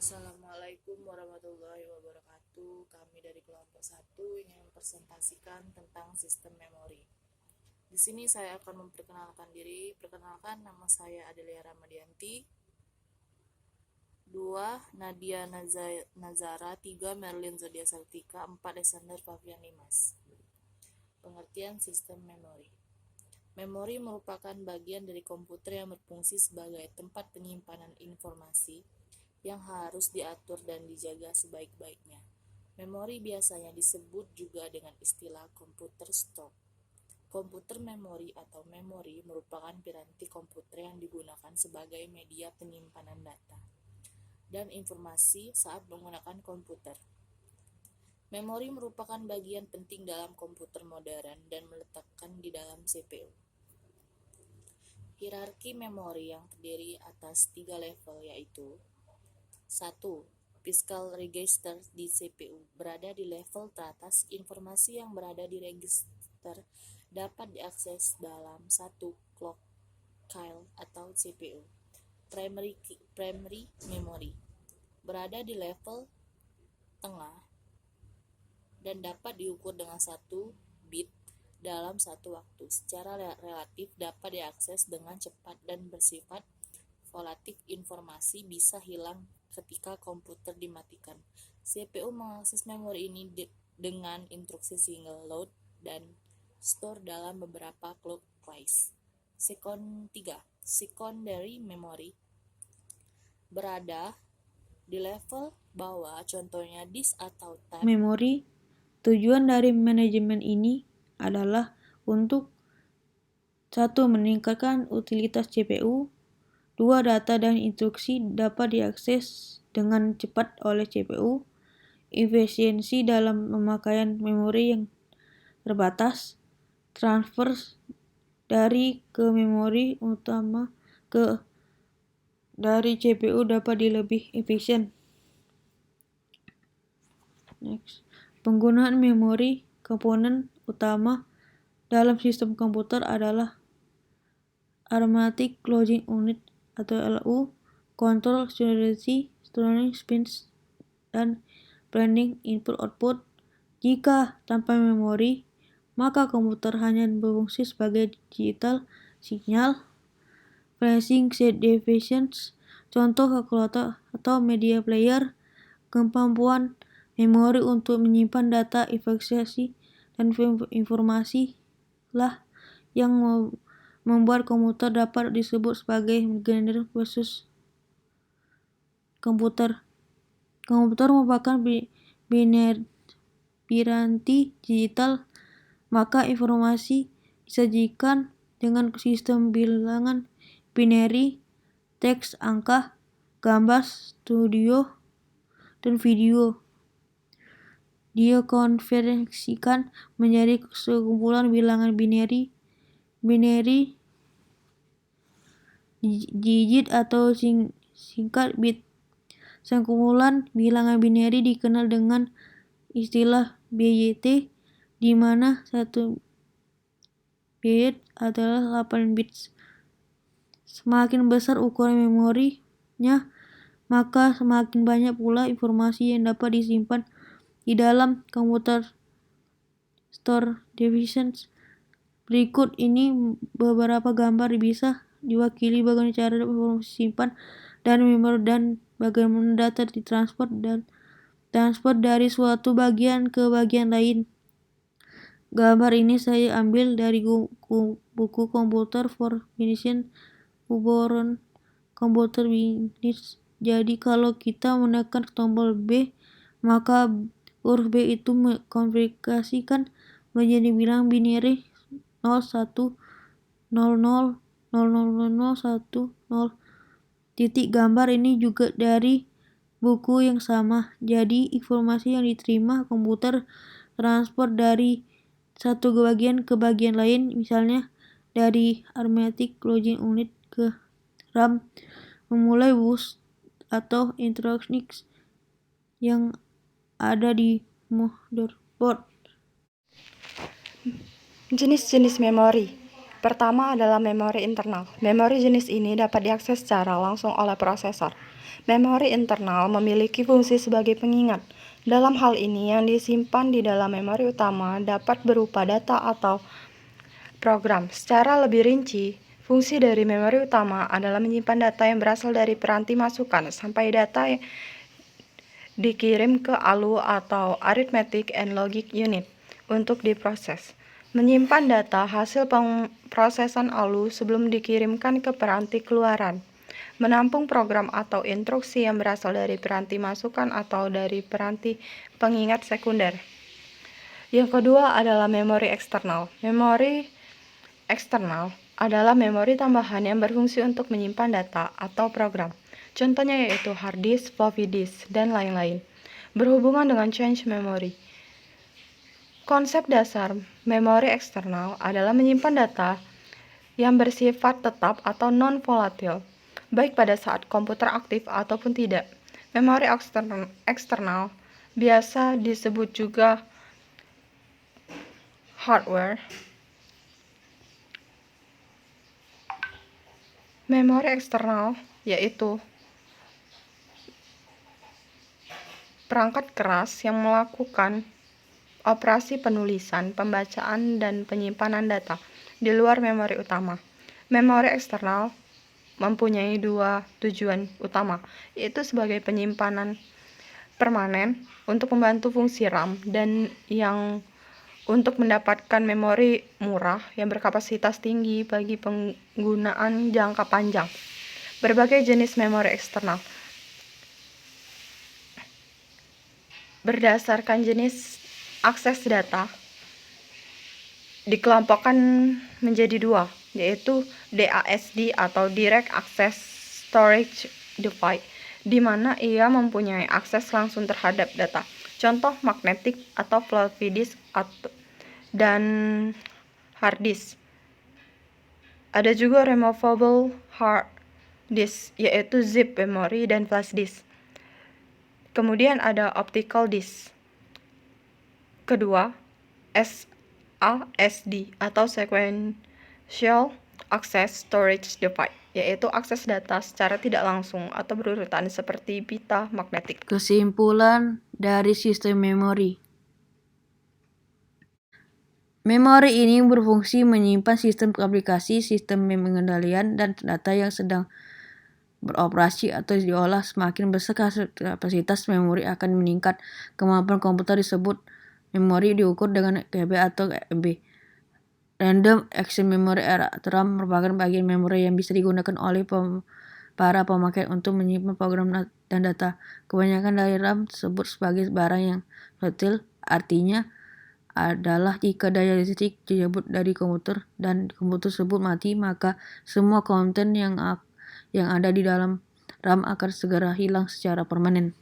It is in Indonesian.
Assalamualaikum warahmatullahi wabarakatuh. Kami dari kelompok 1 ingin mempresentasikan tentang sistem memori. Di sini saya akan memperkenalkan diri. Perkenalkan, nama saya Adelia Ramadianti. 2. Nadia Nazara. 3. Merlin Zodia Saltika. 4. Alexander Fabian Limas. Pengertian sistem memori. Memori merupakan bagian dari komputer yang berfungsi sebagai tempat penyimpanan informasi yang harus diatur dan dijaga sebaik-baiknya. Memori biasanya disebut juga dengan istilah komputer stok. Komputer memori atau memori merupakan piranti komputer yang digunakan sebagai media penyimpanan data dan informasi saat menggunakan komputer. Memori merupakan bagian penting dalam komputer modern dan meletakkan di dalam CPU. Hierarki memori yang terdiri atas 3 level yaitu 1. Physical register di CPU berada di level teratas. Informasi yang berada di register dapat diakses dalam 1 clock file atau CPU. Primary memory berada di level tengah dan dapat diukur dengan 1 bit dalam satu waktu. Secara relatif dapat diakses dengan cepat dan bersifat volatil. Informasi bisa hilang ketika komputer dimatikan. CPU mengakses memori ini dengan instruksi single load dan store dalam beberapa clock phase. 3. Secondary memory berada di level bawah, contohnya disk atau tab memori. Tujuan dari manajemen ini adalah untuk 1. Meningkatkan utilitas CPU. 2. Data dan instruksi dapat diakses dengan cepat oleh CPU. Efisiensi dalam pemakaian memori yang terbatas. Transfer dari ke memori utama dari CPU dapat lebih efisien. Next. Penggunaan memori komponen utama dalam sistem komputer adalah Arithmetic Logic Unit atau LU, Control Strategy, Storage Pins, dan Blending Input-Output. Jika tanpa memori, maka komputer hanya berfungsi sebagai digital signal. Flashing set devices, contoh kalkulator atau media player. Kemampuan memori untuk menyimpan data, investasi, dan informasi lah yang membuat komputer dapat disebut sebagai general purpose komputer. Komputer merupakan piranti digital, maka informasi disajikan dengan sistem bilangan binary, teks, angka, gambar, studio, dan video. Dia konversikan menjadi sekumpulan bilangan binary digit atau singkat bit. Sekumpulan bilangan binary dikenal dengan istilah BYT, di mana 1 bit adalah 8 bits. Semakin besar ukuran memorinya, maka semakin banyak pula informasi yang dapat disimpan di dalam komputer. Store devices. Berikut ini beberapa gambar bisa diwakili bagaimana cara informasi disimpan dan memori dan bagaimana data ditransfer dan transfer dari suatu bagian ke bagian lain. Gambar ini saya ambil dari buku Computer for Business Uboron Computer Business. Jadi kalau kita menekan tombol B, maka huruf B itu mengkonversikan menjadi bilangan binary 0, 1, 0, 0, 0, 0, 0, 1, 0. Titik gambar ini juga dari buku yang sama. Jadi informasi yang diterima komputer transfer dari satu bagian ke bagian lain, misalnya dari Arithmetic Logic Unit ke RAM, memulai bus atau electronics yang ada di motherboard. Jenis-jenis memori. Pertama adalah memori internal. Memori jenis ini dapat diakses secara langsung oleh prosesor. Memori internal memiliki fungsi sebagai pengingat. Dalam hal ini, yang disimpan di dalam memori utama dapat berupa data atau program. Secara lebih rinci, fungsi dari memori utama adalah menyimpan data yang berasal dari peranti masukan sampai data yang dikirim ke ALU atau Arithmetic and Logic Unit untuk diproses. Menyimpan data hasil pemrosesan ALU sebelum dikirimkan ke peranti keluaran. Menampung program atau instruksi yang berasal dari peranti masukan atau dari peranti pengingat sekunder. Yang kedua adalah memori eksternal. Memori eksternal adalah memori tambahan yang berfungsi untuk menyimpan data atau program. Contohnya yaitu hard disk, floppy disk, dan lain-lain. Berhubungan dengan change memory. Konsep dasar memori eksternal adalah menyimpan data yang bersifat tetap atau non-volatil, baik pada saat komputer aktif ataupun tidak. Memori eksternal biasa disebut juga hardware. Memori eksternal yaitu perangkat keras yang melakukan operasi penulisan, pembacaan, dan penyimpanan data di luar memori utama. Memori eksternal mempunyai dua tujuan utama, yaitu sebagai penyimpanan permanen untuk membantu fungsi RAM dan yang untuk mendapatkan memori murah yang berkapasitas tinggi bagi penggunaan jangka panjang. Berbagai jenis memori eksternal berdasarkan jenis akses data dikelompokkan menjadi dua, yaitu DASD atau Direct Access Storage Device, di mana ia mempunyai akses langsung terhadap data. Contoh magnetic atau floppy disk dan hard disk. Ada juga removable hard disk, yaitu zip memory dan flash disk. Kemudian ada optical disk. Kedua, SASD atau Sequential Access Storage Device, yaitu akses data secara tidak langsung atau berurutan seperti pita magnetik. Kesimpulan dari sistem memori. Memori ini berfungsi menyimpan sistem aplikasi, sistem pengendalian, dan data yang sedang beroperasi atau diolah. Semakin besar kapasitas memori akan meningkat kemampuan komputer. Disebut memori diukur dengan KB atau MB. Random Access Memory (RAM) merupakan bagian memori yang bisa digunakan oleh para pemakai untuk menyimpan program dan data. Kebanyakan dari RAM disebut sebagai barang yang volatile, artinya adalah jika daya listrik dicabut dari komputer dan komputer tersebut mati, maka semua konten yang ada di dalam RAM akan segera hilang secara permanen.